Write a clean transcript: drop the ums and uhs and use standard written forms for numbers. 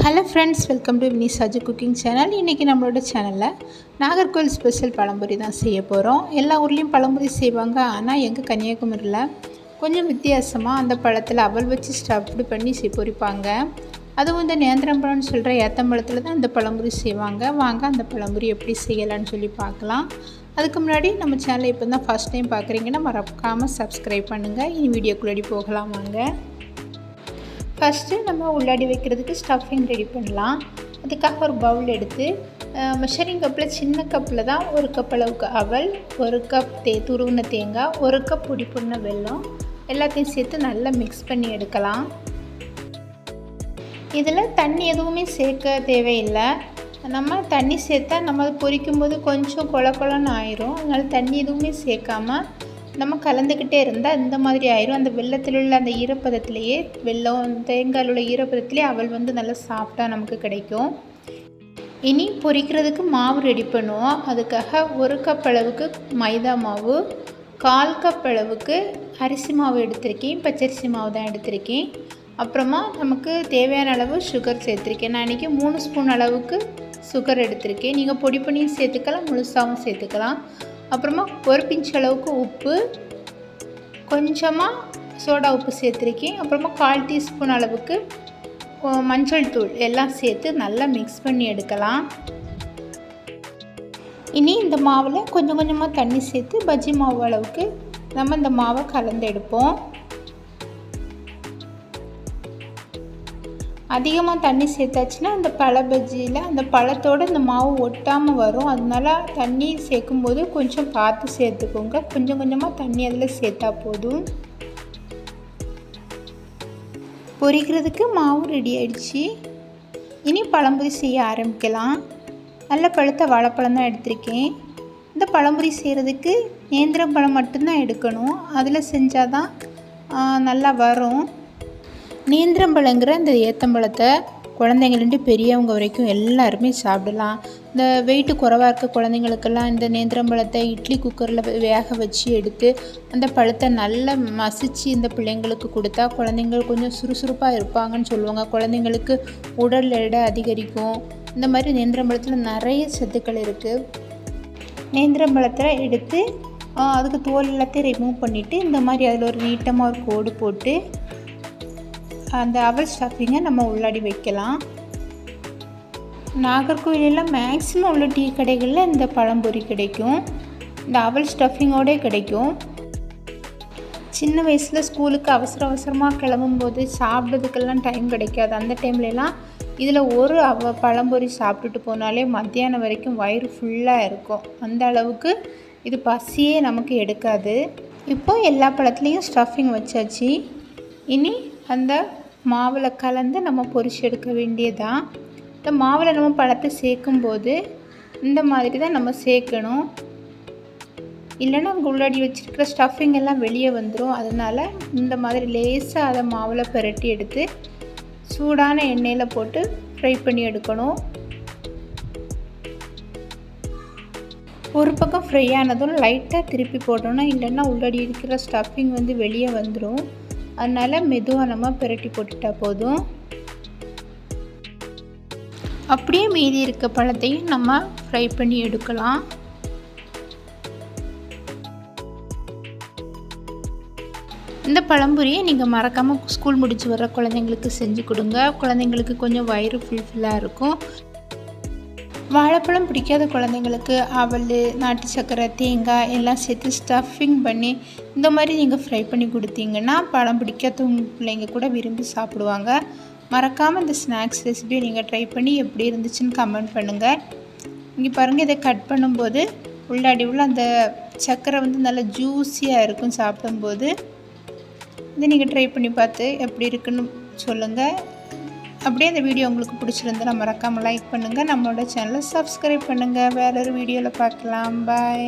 Hello friends, welcome to Vini Saji cooking channel. இன்றைக்கி நம்மளோட சேனலில் நாகர்கோவில் ஸ்பெஷல் பழம்பொரி தான் செய்ய போகிறோம். எல்லா ஊர்லேயும் பழம்பொரி செய்வாங்க, ஆனால் எங்கள் கன்னியாகுமரியில் கொஞ்சம் வித்தியாசமாக அந்த பழத்தில் அவல் வச்சு ஸ்டஃப்டு பண்ணி பொரிப்பாங்க. அதுவும் இந்த நேந்திரம் பழம்னு சொல்கிற ஏத்தம்பழத்தில் தான் இந்த பழம்பொரி செய்வாங்க. வாங்க அந்த பழம்பொரி எப்படி செய்யலான்னு சொல்லி பார்க்கலாம். அதுக்கு முன்னாடி நம்ம சேனலை இப்போ தான் ஃபஸ்ட் டைம் பார்க்குறீங்கன்னா மறக்காமல் சப்ஸ்கிரைப் பண்ணுங்கள். இனி வீடியோக்குள்ளே போகலாம் வாங்க. ஃபஸ்ட்டு நம்ம உள்ளாடி வைக்கிறதுக்கு ஸ்டஃபிங் ரெடி பண்ணலாம். அதுக்காக ஒரு பவுல் எடுத்து மெஷரிங் கப்பில் சின்ன கப்பில் தான் 1 கப் அளவுக்கு அவல், 1 கப் துருவின தேங்காய், 1 கப் பொடி பண்ண வெல்லம் எல்லாத்தையும் சேர்த்து நல்லா மிக்ஸ் பண்ணி எடுக்கலாம். இதில் தண்ணி எதுவுமே சேர்க்க தேவையில்லை. நம்ம தண்ணி சேர்த்தா நம்ம பொரிக்கும் போது கொஞ்சம் கொல கொலன்னு ஆயிரும். அதனால் தண்ணி எதுவுமே சேர்க்காமல் நம்ம கலந்துக்கிட்டே இருந்தால் இந்த மாதிரி ஆயிரும். அந்த வெல்லத்தில் உள்ள அந்த ஈரப்பதத்திலேயே வெல்லம் தேங்காயில் உள்ள ஈரப்பதத்திலே அவல் நல்லா சாஃப்டாக நமக்கு கிடைக்கும். இனி பொரிக்கிறதுக்கு மாவு ரெடி பண்ணுவோம். அதுக்காக 1 கப் அளவுக்கு மைதா மாவு, 1/4 கப் அளவுக்கு அரிசி மாவு எடுத்திருக்கேன். பச்சரிசி மாவு தான் எடுத்திருக்கேன். அப்புறமா நமக்கு தேவையான அளவு சுகர் சேர்த்துருக்கேன். நான் இன்றைக்கி 3 ஸ்பூன் அளவுக்கு சுகர் எடுத்திருக்கேன். நீங்கள் பொடி பண்ணியும் சேர்த்துக்கலாம், முழுசாகவும் சேர்த்துக்கலாம். அப்புறமா 1 பிஞ்ச் அளவுக்கு உப்பு, கொஞ்சமாக சோடா உப்பு சேர்த்துருக்கேன். அப்புறமா 1/4 டீஸ்பூன் அளவுக்கு மஞ்சள் தூள் எல்லாம் சேர்த்து நல்லா மிக்ஸ் பண்ணி எடுக்கலாம். இனி இந்த மாவில் கொஞ்சம் கொஞ்சமாக தண்ணி சேர்த்து பஜ்ஜி மாவு அளவுக்கு நம்ம இந்த மாவை கலந்து எடுப்போம். அதிகமாக தண்ணி சேர்த்தாச்சுன்னா அந்த பழ பஜ்ஜியில் அந்த பழத்தோடு இந்த மாவு ஒட்டாமல் வரும். அதனால தண்ணி சேர்க்கும்போது கொஞ்சம் பார்த்து சேர்த்துக்கோங்க. கொஞ்சம் கொஞ்சமாக தண்ணி அதில் சேர்த்தா போதும். பொரிக்கிறதுக்கு மாவு ரெடி ஆயிடுச்சு. இனி பழம்பொரி செய்ய ஆரம்பிக்கலாம். நல்ல பழுத்த வாழைப்பழம் தான் எடுத்திருக்கேன். இந்த பழம்பொரி செய்கிறதுக்கு நேந்திரம் பழம் மட்டும்தான் எடுக்கணும். அதில் செஞ்சால் தான் நல்லா வரும். நேந்திரம்பழங்கிற இந்த ஏத்தம்பழத்தை குழந்தைங்கள்ட்டு பெரியவங்க வரைக்கும் எல்லாருமே சாப்பிடலாம். இந்த வெயிட்டு குறைவாக இருக்க குழந்தைங்களுக்கெல்லாம் இந்த நேந்திரம்பழத்தை இட்லி குக்கரில் வேக வச்சு எடுத்து அந்த பழத்தை நல்லா மசித்து இந்த பிள்ளைங்களுக்கு கொடுத்தா குழந்தைங்க கொஞ்சம் சுறுசுறுப்பாக இருப்பாங்கன்னு சொல்லுவாங்க. குழந்தைங்களுக்கு உடல் எடை அதிகரிக்கும். இந்த மாதிரி நேந்திரம்பழத்தில் நிறைய சத்துக்கள் இருக்குது. நேந்திரம்பழத்தை எடுத்து அதுக்கு தோல் எல்லாத்தையும் ரிமூவ் பண்ணிவிட்டு இந்த மாதிரி அதில் ஒரு நீட்டமாக ஒரு கோடு போட்டு அந்த அவல் ஸ்டஃபிங்கை நம்ம உள்ளாடி வைக்கலாம். நாகர்கோவிலெல்லாம் மேக்ஸிமம் உள்ள டீ கடைகளில் இந்த பழம்பொரி கிடைக்கும். இந்த அவல் ஸ்டஃபிங்கோடே கிடைக்கும். சின்ன வயசில் ஸ்கூலுக்கு அவசரமாக கிளம்பும்போது சாப்பிட்றதுக்கெல்லாம் டைம் கிடைக்காது. அந்த டைம்லலாம் இதில் ஒரு பழம்பொரி சாப்பிட்டுட்டு போனாலே மத்தியானம் வரைக்கும் வயிறு ஃபுல்லாக இருக்கும். அந்த அளவுக்கு இது பசியே நமக்கு எடுக்காது. இப்போது எல்லா பழத்துலேயும் ஸ்டஃபிங் வச்சாச்சு. இனி அந்த மாவில் கலந்து நம்ம பொரிச்சு எடுக்க வேண்டியதான். இந்த மாவில் நம்ம பழத்தை சேர்க்கும்போது இந்த மாதிரி தான் நம்ம சேர்க்கணும். இல்லைன்னா அங்கே உள்ளாடி வச்சுருக்கிற ஸ்டஃபிங் எல்லாம் வெளியே வந்துடும். அதனால் இந்த மாதிரி லேசாக அதை மாவில் புரட்டி எடுத்து சூடான எண்ணெயில் போட்டு ஃப்ரை பண்ணி எடுக்கணும். ஒரு பக்கம் ஃப்ரை ஆனதும் லைட்டாக திருப்பி போட்டோன்னா, இல்லைன்னா உள்ளாடி இருக்கிற ஸ்டஃபிங் வெளியே வந்துடும். அதனால் மெதுவாக நம்ம புரட்டி போட்டுட்டா போதும். அப்படியே மீதி இருக்க பழத்தையும் நம்ம ஃப்ரை பண்ணி எடுக்கலாம். இந்த பழம்பொரியை நீங்கள் மறக்காமல் ஸ்கூல் முடிச்சு வர குழந்தைங்களுக்கு செஞ்சு கொடுங்க. குழந்தைங்களுக்கு கொஞ்சம் வயிறு ஃபுல்ஃபில்லாக இருக்கும். வாழைப்பழம் பிடிக்காத குழந்தைங்களுக்கு அவல், நாட்டு சர்க்கரை, தேங்காய் எல்லாம் சேர்த்து ஸ்டஃபிங் பண்ணி இந்த மாதிரி நீங்கள் ஃப்ரை பண்ணி கொடுத்தீங்கன்னா பழம் பிடிக்காதவங்க பிள்ளைங்க கூட விரும்பி சாப்பிடுவாங்க. மறக்காமல் இந்த ஸ்நாக்ஸ் ரெசிபியை நீங்கள் ட்ரை பண்ணி எப்படி இருந்துச்சுன்னு கமெண்ட் பண்ணுங்கள். இங்கே பாருங்கள், இதை கட் பண்ணும்போது உள்ளாடி உள்ள அந்த சர்க்கரை நல்லா ஜூஸியாக இருக்கும் சாப்பிடும்போது. இதை நீங்கள் ட்ரை பண்ணி பார்த்து எப்படி இருக்குன்னு சொல்லுங்கள். அப்படியே இந்த வீடியோ உங்களுக்கு பிடிச்சிருந்தா மறக்காமல் லைக் பண்ணுங்கள். நம்மளோட சேனலை சப்ஸ்கிரைப் பண்ணுங்கள். வேற ஒரு வீடியோவில் பார்க்கலாம். பாய்.